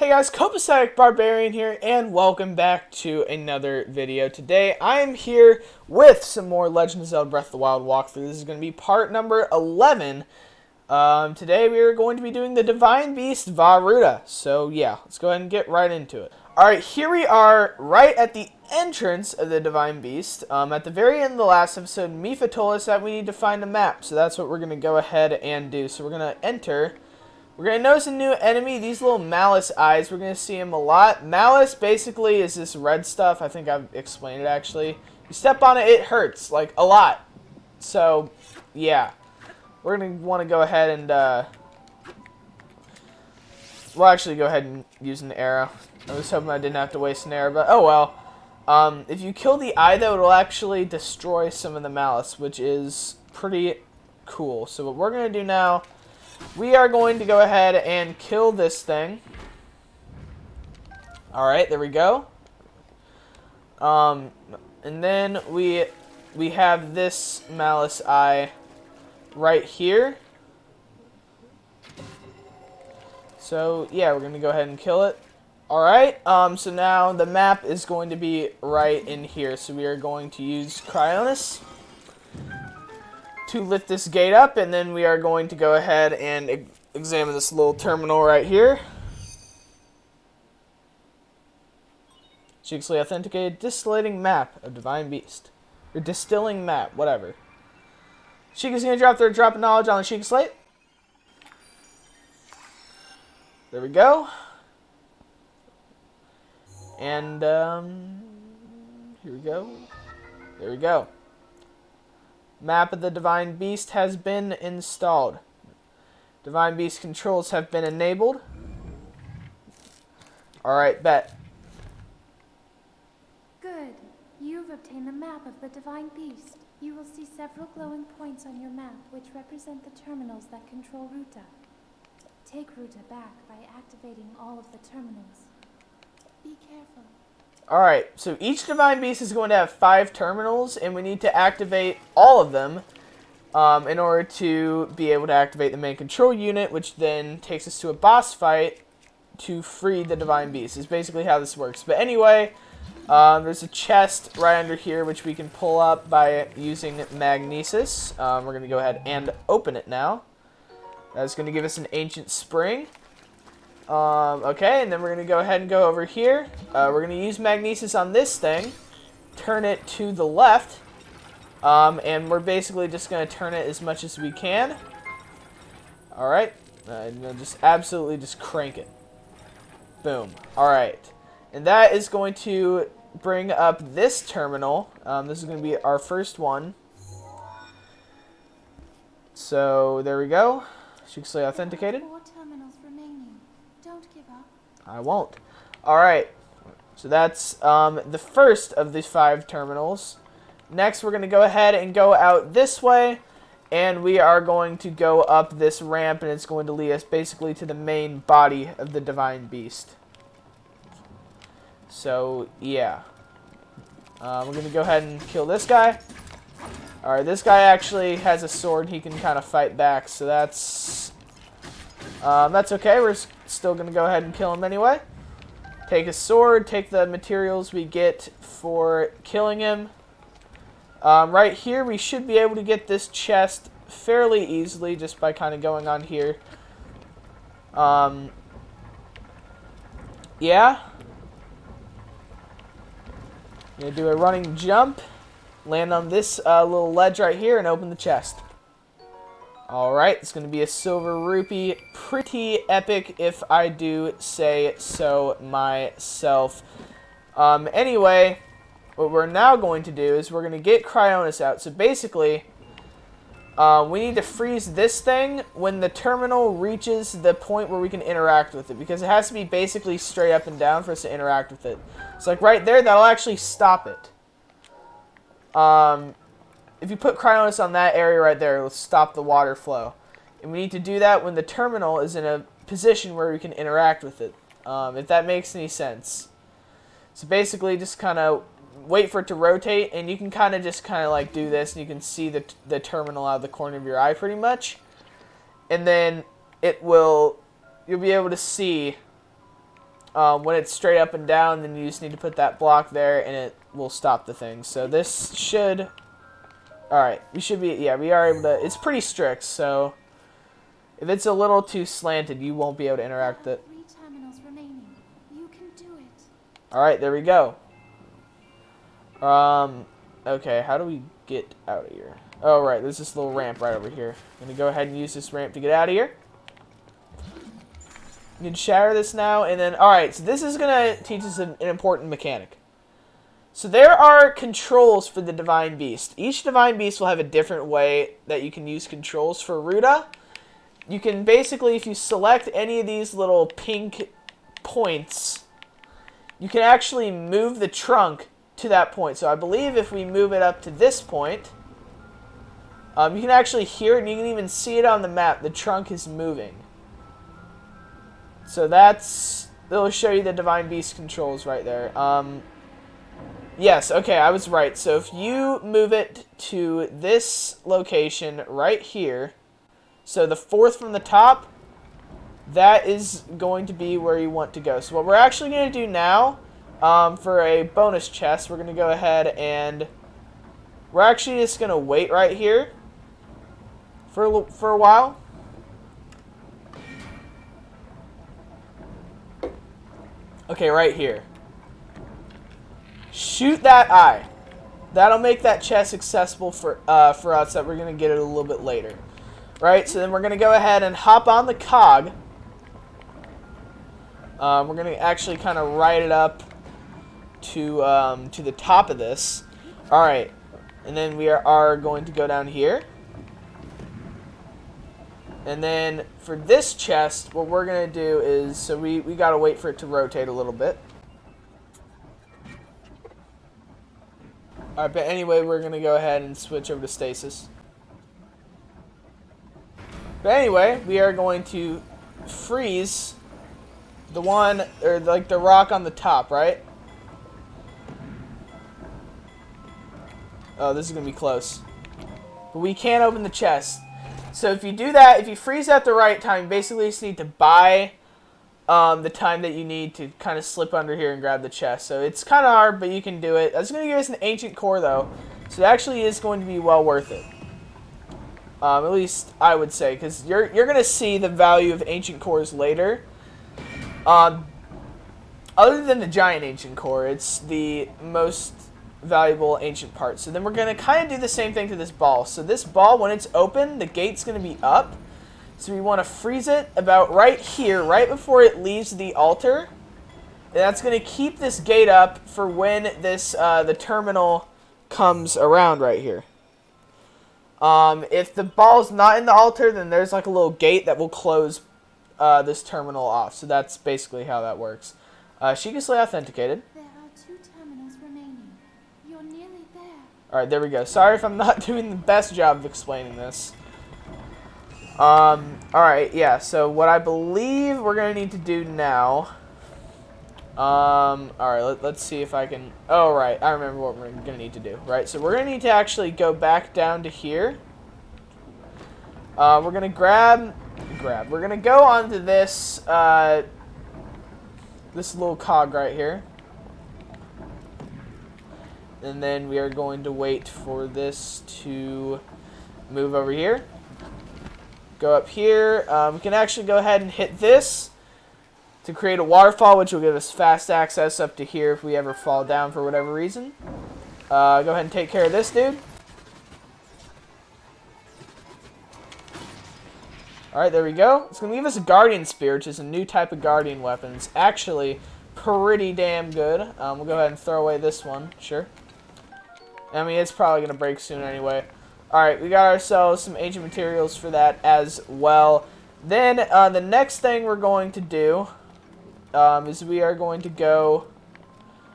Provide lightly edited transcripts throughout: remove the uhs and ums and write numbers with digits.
Hey guys, Copacetic Barbarian here, and welcome back to another video. Today, I'm here with some more Legend of Zelda Breath of the Wild walkthrough. This is going to be part number 11. Today, we are going to be doing the Divine Beast Vah Ruta. So, yeah, let's go ahead and get right into it. Alright, here we are right at the entrance of the Divine Beast. At the very end of the last episode, Mipha told us that we need to find a map. So that's what we're going to go ahead and do. So we're going to enter. We're going to notice a new enemy, these little Malice eyes. We're going to see them a lot. Malice basically is this red stuff. I think I've explained it actually. You step on it, it hurts, like a lot. So, yeah. We're going to want to go ahead and, we'll actually go ahead and use an arrow. I was hoping I didn't have to waste an arrow, but oh well. If you kill the eye though, it'll actually destroy some of the Malice, which is pretty cool. So what we're going to do now, we are going to go ahead and kill this thing. Alright, there we go. And then we have this Malice eye right here. So, yeah, we're going to go ahead and kill it. Alright, so now the map is going to be right in here. So we are going to use Cryonis to lift this gate up, and then we are going to go ahead and examine this little terminal right here. Secretly authenticated distillating map of Divine Beast. Or distilling map, whatever. Sheikah's going to drop their drop of knowledge on the Sheikah slate. There we go. And, here we go. There we go. Map of the Divine Beast has been installed. Divine Beast controls have been enabled. Alright, bet. Good. You've obtained the map of the Divine Beast. You will see several glowing points on your map which represent the terminals that control Ruta. Take Ruta back by activating all of the terminals. Be careful. Alright, so each Divine Beast is going to have 5 terminals, and we need to activate all of them in order to be able to activate the main control unit, which then takes us to a boss fight to free the Divine Beast, is basically how this works. But anyway, there's a chest right under here, which we can pull up by using Magnesis. We're going to go ahead and open it now. That's going to give us an Ancient Spring. Okay, and then we're going to go ahead and go over here. We're going to use Magnesis on this thing, turn it to the left, and we're basically just going to turn it as much as we can. Alright, and then just absolutely just crank it. Boom. Alright, and that is going to bring up this terminal. This is going to be our first one. So, there we go. Successfully authenticated. I won't. Alright, so that's the first of these 5 terminals. Next, we're going to go ahead and go out this way, and we are going to go up this ramp, and it's going to lead us basically to the main body of the Divine Beast. So, yeah. We're going to go ahead and kill this guy. Alright, this guy actually has a sword. He can kind of fight back, so that's okay. We're still going to go ahead and kill him anyway. Take his sword, take the materials we get for killing him. Right here, we should be able to get this chest fairly easily just by kind of going on here. Yeah. I'm going to do a running jump, land on this little ledge right here, and open the chest. Alright, it's going to be a silver rupee. Pretty epic, if I do say so myself. Anyway, what we're now going to do is we're going to get Cryonis out. So basically, we need to freeze this thing when the terminal reaches the point where we can interact with it, because it has to be basically straight up and down for us to interact with it. So like right there, that'll actually stop it. If you put Cryonis on that area right there, it'll stop the water flow. And we need to do that when the terminal is in a position where we can interact with it, if that makes any sense. So basically, just kind of wait for it to rotate, and you can kind of just like do this, and you can see the terminal out of the corner of your eye pretty much. And then you'll be able to see When it's straight up and down, then you just need to put that block there, and it will stop the thing. So this should... Alright, we should be... Yeah, we are able to... It's pretty strict, so... If it's a little too slanted, you won't be able to interact with it. 3 terminals remaining. You can do it. Alright, there we go. Okay, how do we get out of here? Oh, right, there's this little ramp right over here. I'm going to go ahead and use this ramp to get out of here. You can shatter this now, and then... Alright, so this is going to teach us an important mechanic. So there are controls for the Divine Beast. Each Divine Beast will have a different way that you can use controls. For Ruta, you can basically, if you select any of these little pink points, you can actually move the trunk to that point. So I believe if we move it up to this point, you can actually hear it, and you can even see it on the map. The trunk is moving. So it'll show you the Divine Beast controls right there. Yes, okay, I was right. So if you move it to this location right here, so the 4th from the top, that is going to be where you want to go. So what we're actually going to do now, for a bonus chest, we're going to go ahead and we're actually just going to wait right here for a while. Okay, right here. Shoot that eye. That'll make that chest accessible for us, that we're going to get it a little bit later. Right, so then we're going to go ahead and hop on the cog. We're going to actually kind of ride it up to the top of this. Alright, and then we are going to go down here. And then for this chest, what we're going to do is, so we got to wait for it to rotate a little bit. Alright, but anyway, we're going to go ahead and switch over to stasis. But anyway, we are going to freeze the one, or like the rock on the top, right? Oh, this is going to be close. But we can't open the chest. So if you do that, if you freeze at the right time, basically you just need to buy the time that you need to kind of slip under here and grab the chest. So it's kind of hard, but you can do it. That's going to give us an ancient core, though. So it actually is going to be well worth it. At least I would say, because you're going to see the value of ancient cores later. Other than the giant ancient core, it's the most valuable ancient part. So then we're going to kind of do the same thing to this ball. So this ball, when it's open, the gate's going to be up. So we want to freeze it about right here, right before it leaves the altar. And that's going to keep this gate up for when this the terminal comes around right here. If the ball's not in the altar, then there's like a little gate that will close this terminal off. So that's basically how that works. Sheikisly authenticated. There are 2 terminals remaining. You're nearly there. Alright, there we go. Sorry if I'm not doing the best job of explaining this. Alright, yeah, so what I believe we're going to need to do now... Alright, let's see if I can... Oh, right, I remember what we're going to need to do. Right, so we're going to need to actually go back down to here. We're going to grab... We're going to go onto this, this little cog right here. And then we are going to wait for this to move over here. Go up here. We can actually go ahead and hit this to create a waterfall, which will give us fast access up to here if we ever fall down for whatever reason. Go ahead and take care of this dude. Alright, there we go. It's going to give us a Guardian Spear, which is a new type of Guardian weapon. It's actually pretty damn good. We'll go ahead and throw away this one. Sure. I mean, it's probably going to break soon anyway. Alright, we got ourselves some ancient materials for that as well. Then, the next thing we're going to do is we are going to go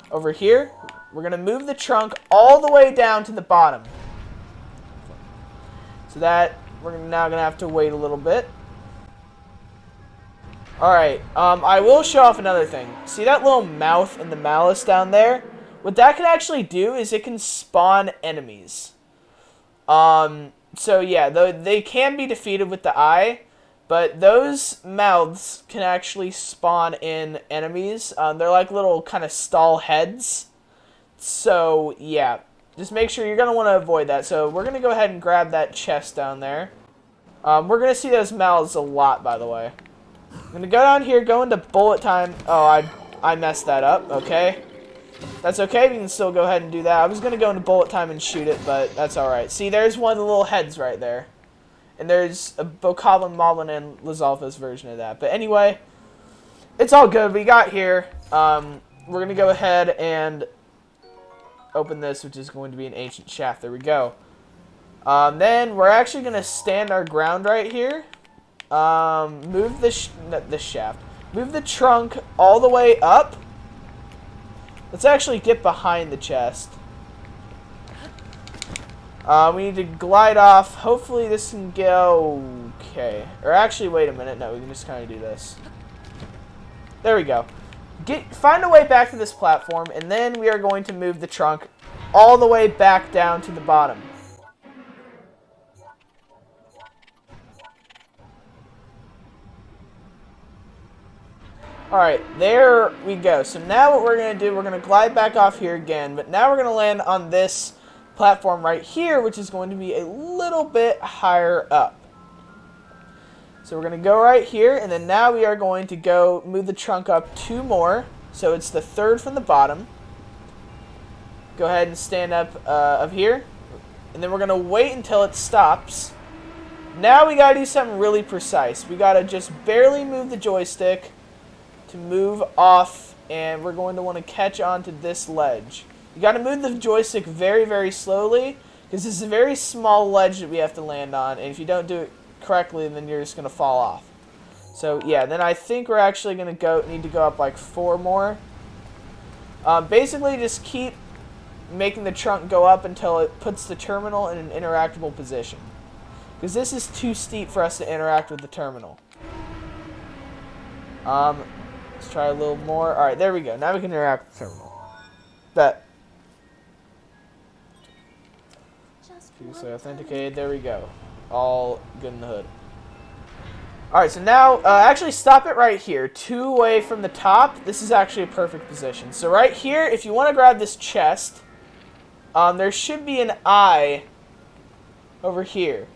over here. We're going to move the trunk all the way down to the bottom. So that... We're now going to have to wait a little bit. Alright, I will show off another thing. See that little mouth in the malice down there? What that can actually do is it can spawn enemies. So yeah, they can be defeated with the eye, But those mouths can actually spawn in enemies. They're like little kind of stall heads. So, yeah. Just make sure you're going to want to avoid that. So, we're going to go ahead and grab that chest down there. We're going to see those mouths a lot, by the way. I'm going to go down here, go into bullet time. Oh, I messed that up. Okay. That's okay. We can still go ahead and do that. I was going to go into bullet time and shoot it, but that's alright. See, there's one of the little heads right there. And there's a Bokoblin, Moblin, and Lizalfa's version of that. But anyway, it's all good. We got here. We're going to go ahead and open this, which is going to be an ancient shaft. There we go. Then we're actually going to stand our ground right here. Move the shaft. Move the trunk all the way up. Let's actually get behind the chest. We need to glide off. Hopefully this can go okay. Or actually, wait a minute. No, we can just kind of do this. There we go. Find a way back to this platform, and then we are going to move the trunk all the way back down to the bottom. Alright, there we go. So now what we're going to do, we're going to glide back off here again, but now we're going to land on this platform right here, which is going to be a little bit higher up. So we're going to go right here, and then now we are going to go move the trunk up 2 more. So it's the 3rd from the bottom. Go ahead and stand up here, and then we're going to wait until it stops. Now we got to do something really precise. We got to just barely move the joystick to move off, and we're going to want to catch on to this ledge. You got to move the joystick very, very slowly, because this is a very small ledge that we have to land on, and if you don't do it correctly, then you're just going to fall off. So, yeah, then I think we're actually going to need to go up like 4 more. Basically, just keep making the trunk go up until it puts the terminal in an interactable position, because this is too steep for us to interact with the terminal. Let's try a little more. Alright, there we go. Now we can interact with the terminal. Previously authenticated. There we go. All good in the hood. Alright, so now, actually stop it right here. 2 away from the top. This is actually a perfect position. So right here, if you want to grab this chest, there should be an eye over here.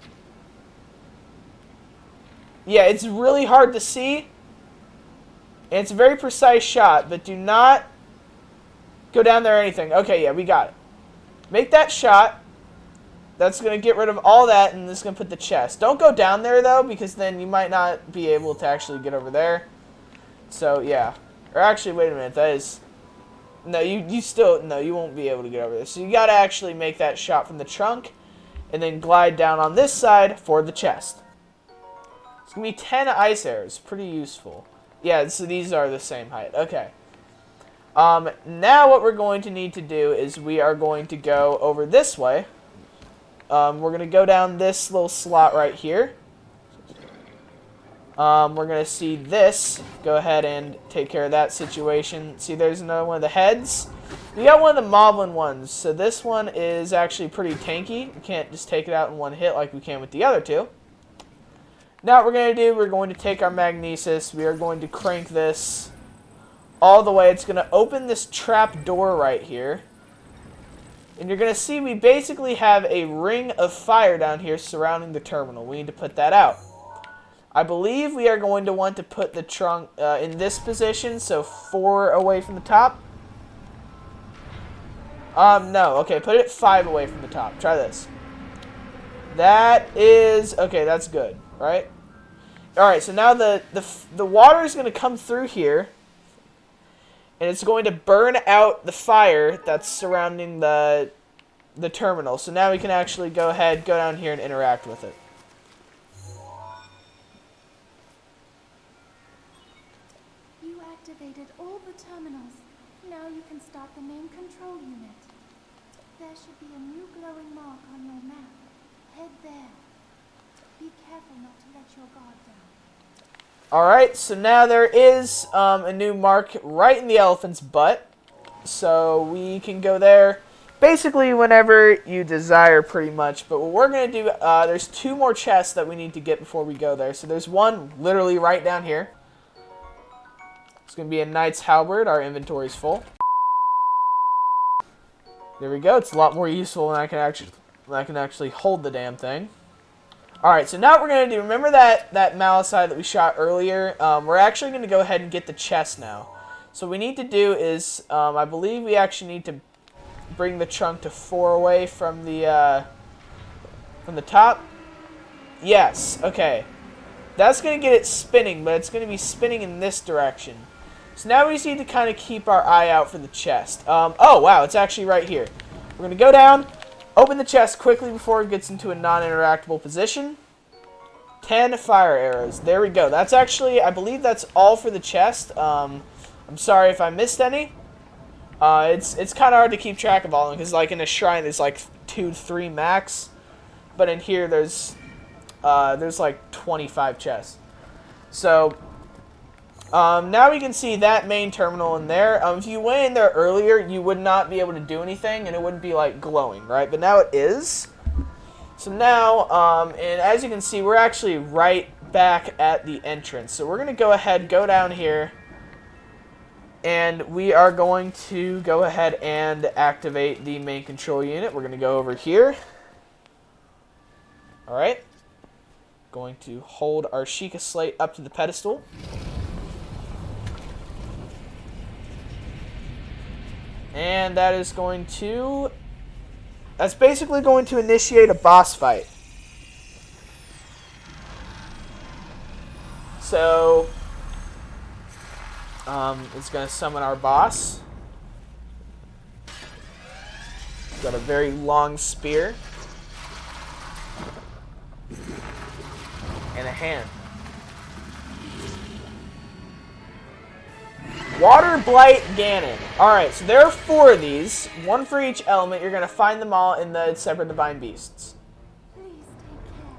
Yeah, it's really hard to see. And it's a very precise shot, but do not go down there or anything. Okay, yeah, we got it. Make that shot. That's going to get rid of all that, and this is going to put the chest. Don't go down there, though, because then you might not be able to actually get over there. So, yeah. Or actually, wait a minute. That is... No, you still... No, you won't be able to get over there. So you got to actually make that shot from the trunk, and then glide down on this side for the chest. It's going to be 10 ice arrows. Pretty useful. Yeah, so these are the same height. Okay. Now what we're going to need to do is we are going to go over this way. We're going to go down this little slot right here. We're going to see this. Go ahead and take care of that situation. See, there's another one of the heads. We got one of the Moblin ones. So this one is actually pretty tanky. We can't just take it out in one hit like we can with the other 2. Now what we're going to do, we're going to take our magnesis. We are going to crank this all the way. It's going to open this trap door right here. And you're going to see we basically have a ring of fire down here surrounding the terminal. We need to put that out. I believe we are going to want to put the trunk in this position, so 4 away from the top. No. Okay, put it 5 away from the top. Try this. That is... Okay, that's good, right? Alright, so now the water is going to come through here. And it's going to burn out the fire that's surrounding the terminal. So now we can actually go down here and interact with it. You activated all the terminals. Now you can start the main control unit. There should be a new glowing mark on your map. Head there. Be careful not to let your guard down. Alright, so now there is a new mark right in the elephant's butt. So we can go there basically whenever you desire, pretty much. But what we're going to do, there's 2 more chests that we need to get before we go there. So there's one literally right down here. It's going to be a Knight's Halberd. Our inventory is full. There we go. It's a lot more useful when I can actually hold the damn thing. Alright, so now what we're going to do, remember that Malicide that we shot earlier? We're actually going to go ahead and get the chest now. So what we need to do is, I believe we actually need to bring the trunk to 4 away from the top. Yes, okay. That's going to get it spinning, but it's going to be spinning in this direction. So now we just need to kind of keep our eye out for the chest. Oh, wow, it's actually right here. We're going to go down, open the chest quickly before it gets into a non-interactable position. 10 fire arrows. There we go. That's actually, I believe that's all for the chest. I'm sorry if I missed any. It's kind of hard to keep track of all of them because, like, in a shrine there's like 2 to 3 max, but in here there's like 25 chests. So now we can see that main terminal in there. If you went in there earlier, you would not be able to do anything, and it wouldn't be like glowing, right? But now it is. So now, and as you can see, we're actually right back at the entrance. So we're gonna go ahead, go down here. And we are going to go ahead and activate the main control unit. We're going to go over here. Alright. Going to hold our Sheikah Slate up to the pedestal. And that is going to... That's basically going to initiate a boss fight. So... it's going to summon our boss. He's got a very long spear. And a hand. Water Blight Ganon. Alright, so there are 4 of these. 1 for each element. You're going to find them all in the separate Divine Beasts. Please take care.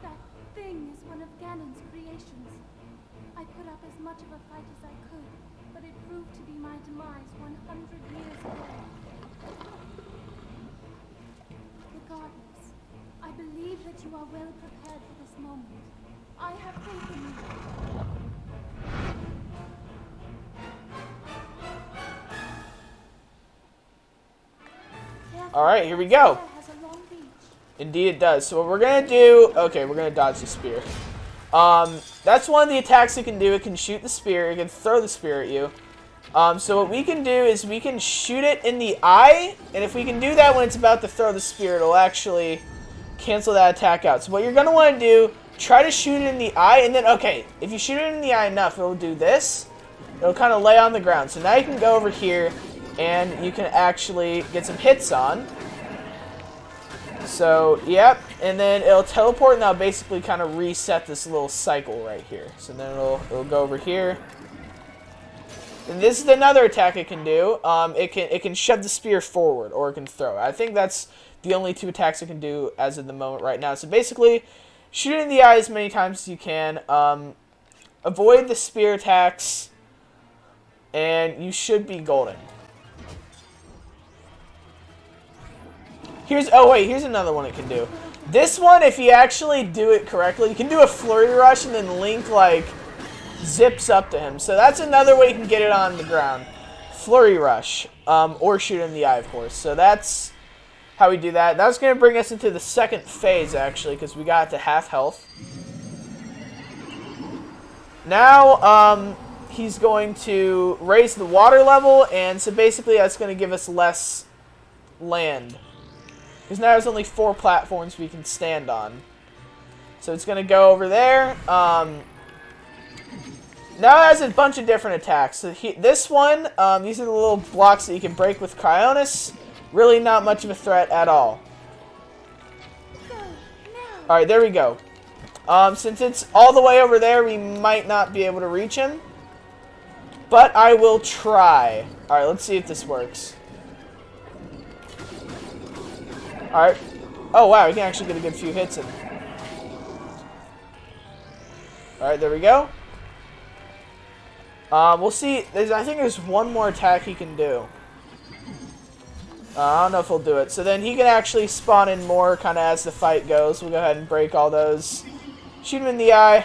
That thing is one of Ganon's creations. I put up as much of a fight as I could, but it proved to be my demise 100 years ago. Regardless, I believe that you are well prepared for this moment. I have faith in you. Alright, here we go. Indeed it does. So what we're going to do... Okay, we're going to dodge the spear. That's one of the attacks it can do. It can shoot the spear. It can throw the spear at you. So what we can do is we can shoot it in the eye. And if we can do that when it's about to throw the spear, it'll actually cancel that attack out. So what you're going to want to do, try to shoot it in the eye. And then, okay, if you shoot it in the eye enough, it'll do this. It'll kind of lay on the ground. So now you can go over here. And you can actually get some hits on. So, yep. And then it'll teleport and that'll basically kind of reset this little cycle right here. So then it'll go over here. And this is another attack it can do. It can shove the spear forward or it can throw it. I think that's the only 2 attacks it can do as of the moment right now. So basically, shoot it in the eye as many times as you can. Avoid the spear attacks. And you should be golden. Here's another one it can do. This one, if you actually do it correctly, you can do a flurry rush and then Link, like, zips up to him. So that's another way you can get it on the ground. Flurry rush. Or shoot it in the eye, of course. So that's how we do that. That's going to bring us into the second phase, actually, because we got to half health. Now, he's going to raise the water level, and so basically that's going to give us less land. Because now there's only 4 platforms we can stand on. So it's going to go over there. Now it has a bunch of different attacks. So this one, these are the little blocks that you can break with Cryonis. Really not much of a threat at all. Alright, there we go. Since it's all the way over there, we might not be able to reach him. But I will try. Alright, let's see if this works. Alright. Oh, wow, we can actually get a good few hits in. Alright, there we go. We'll see. I think there's one more attack he can do. I don't know if he'll do it. So then he can actually spawn in more kind of as the fight goes. We'll go ahead and break all those. Shoot him in the eye.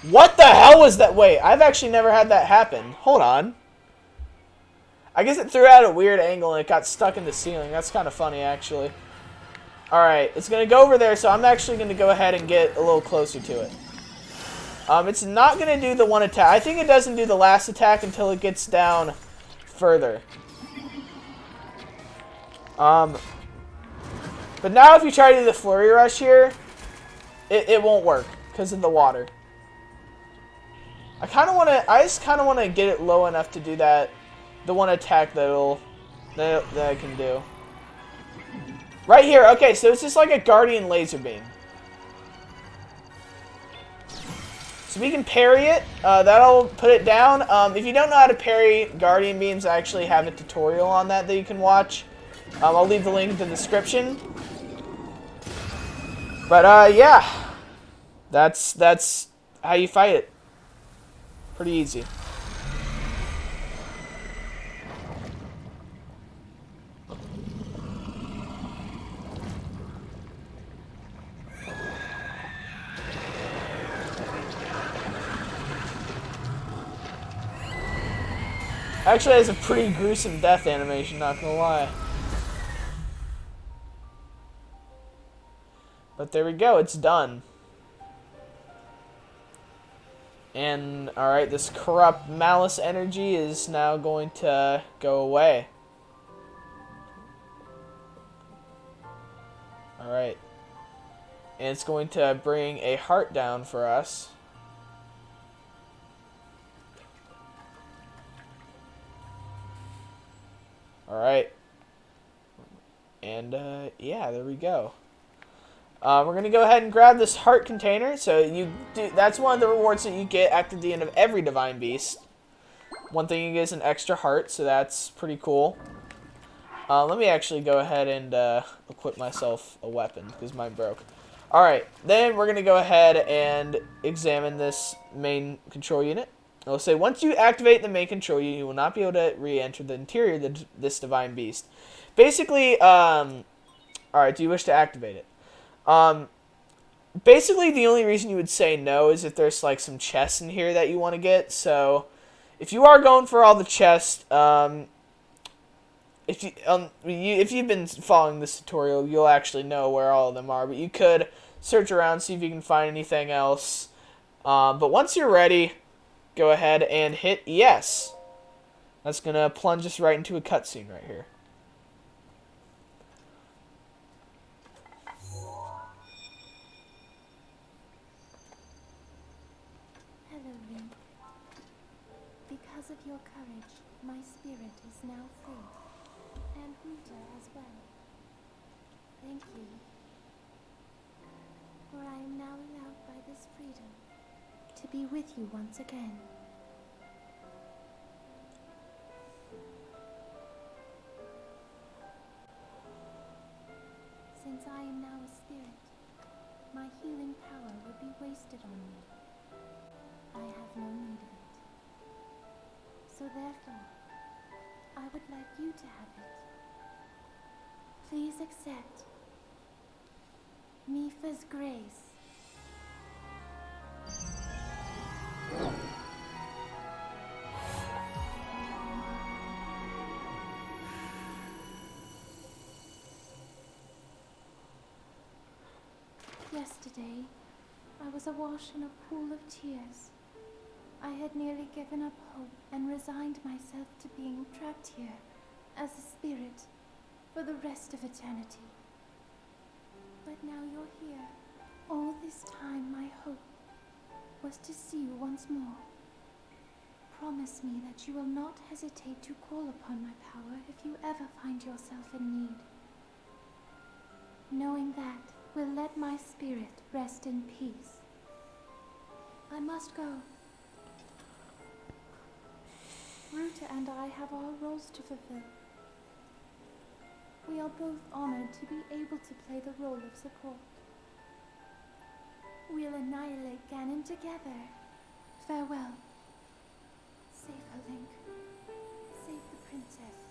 What the hell was that? Wait, I've actually never had that happen. Hold on. I guess it threw out a weird angle and it got stuck in the ceiling. That's kind of funny, actually. Alright, it's going to go over there, so I'm actually going to go ahead and get a little closer to it. It's not going to do the one attack. I think it doesn't do the last attack until it gets down further. But now if you try to do the flurry rush here, it won't work because of the water. I just kind of want to get it low enough to do that, the one attack that I can do. Right here. Okay, so it's just like a guardian laser beam. So we can parry it. That'll put it down. If you don't know how to parry guardian beams, I actually have a tutorial on that you can watch. I'll leave the link in the description. But yeah, that's how you fight it. Pretty easy. Actually has a pretty gruesome death animation, not gonna lie. But there we go, it's done. And, alright, this corrupt malice energy is now going to go away. Alright. And it's going to bring a heart down for us. Alright. And, yeah, there we go. We're going to go ahead and grab this heart container. So that's one of the rewards that you get after the end of every Divine Beast. One thing you get is an extra heart, so that's pretty cool. Let me actually go ahead and equip myself a weapon, because mine broke. Alright, then we're going to go ahead and examine this main control unit. It'll say, once you activate the main control unit, you will not be able to re-enter the interior of this Divine Beast. Basically, alright, do you wish to activate it? Basically, the only reason you would say no is if there's, like, some chests in here that you want to get. So, if you are going for all the chests, if you've been following this tutorial, you'll actually know where all of them are. But you could search around, see if you can find anything else. But once you're ready, go ahead and hit yes. That's going to plunge us right into a cutscene right here. Because of your courage, my spirit is now free, and Ruta as well. Thank you, for I am now allowed by this freedom to be with you once again. Since I am now a spirit, my healing power would be wasted on me. I have no need of it. So therefore, I would like you to have it. Please accept Mifa's grace. Yesterday, I was awash in a pool of tears. I had nearly given up hope and resigned myself to being trapped here as a spirit for the rest of eternity. But now you're here. All this time my hope was to see you once more. Promise me that you will not hesitate to call upon my power if you ever find yourself in need. Knowing that will let my spirit rest in peace. I must go. Ruta and I have our roles to fulfill. We are both honored to be able to play the role of support. We'll annihilate Ganon together. Farewell. Save her, Link. Save the princess.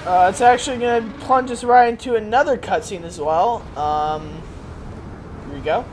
It's actually going to plunge us right into another cutscene as well. Here we go.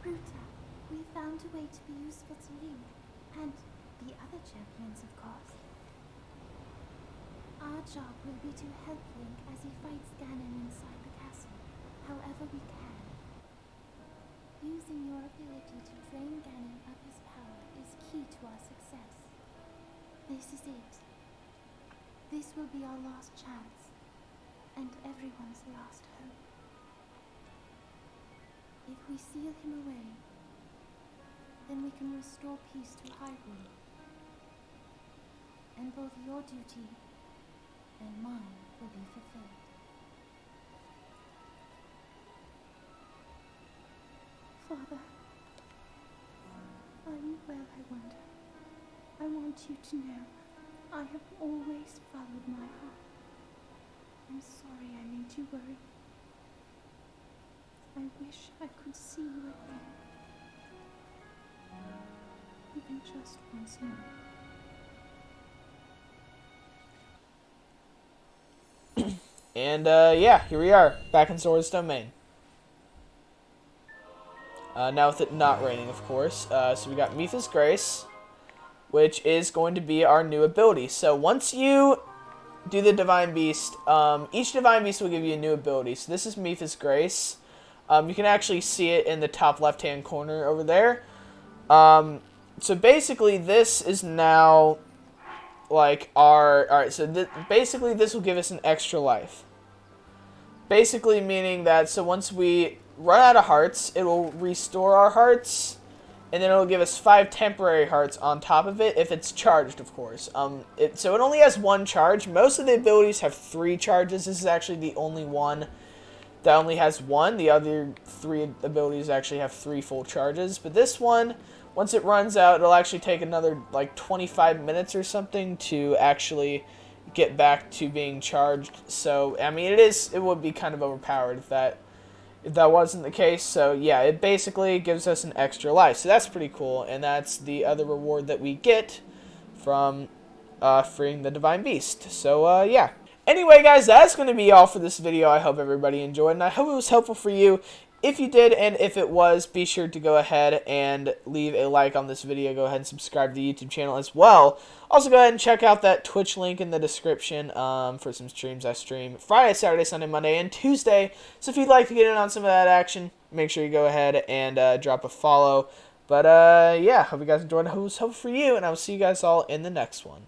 Ruta, we found a way to be useful to Link, and the other champions, of course. Our job will be to help Link as he fights Ganon inside the castle, however we can. Using your ability to drain Ganon of his power is key to our success. This is it. This will be our last chance, and everyone's last hope. If we seal him away, then we can restore peace to Hyrule. And both your duty and mine will be fulfilled. Father, are you well, I wonder? I want you to know I have always followed my heart. I'm sorry I made you worry. I wish I could see you again. Even just once more. And yeah, here we are, back in Zora's Domain. Now with it not raining, of course. So we got Mipha's Grace, which is going to be our new ability. So once you do the Divine Beast, each Divine Beast will give you a new ability. So this is Mipha's Grace. You can actually see it in the top left-hand corner over there. So basically, this is now like our... Alright, so basically this will give us an extra life. Basically meaning that, so once we run out of hearts, it will restore our hearts, and then it will give us 5 temporary hearts on top of it, if it's charged, of course. So it only has 1 charge. Most of the abilities have 3 charges. This is actually the only one that only has 1. The other 3 abilities actually have 3 full charges. But this one, once it runs out, it'll actually take another like 25 minutes or something to actually get back to being charged. So I mean, it would be kind of overpowered if that wasn't the case. So yeah, it basically gives us an extra life. So that's pretty cool, and that's the other reward that we get from freeing the Divine Beast. So yeah. Anyway, guys, that's going to be all for this video. I hope everybody enjoyed, and I hope it was helpful for you. If you did, and if it was, be sure to go ahead and leave a like on this video. Go ahead and subscribe to the YouTube channel as well. Also, go ahead and check out that Twitch link in the description for some streams. I stream Friday, Saturday, Sunday, Monday, and Tuesday. So if you'd like to get in on some of that action, make sure you go ahead and drop a follow. But yeah, hope you guys enjoyed. I hope it was helpful for you, and I will see you guys all in the next one.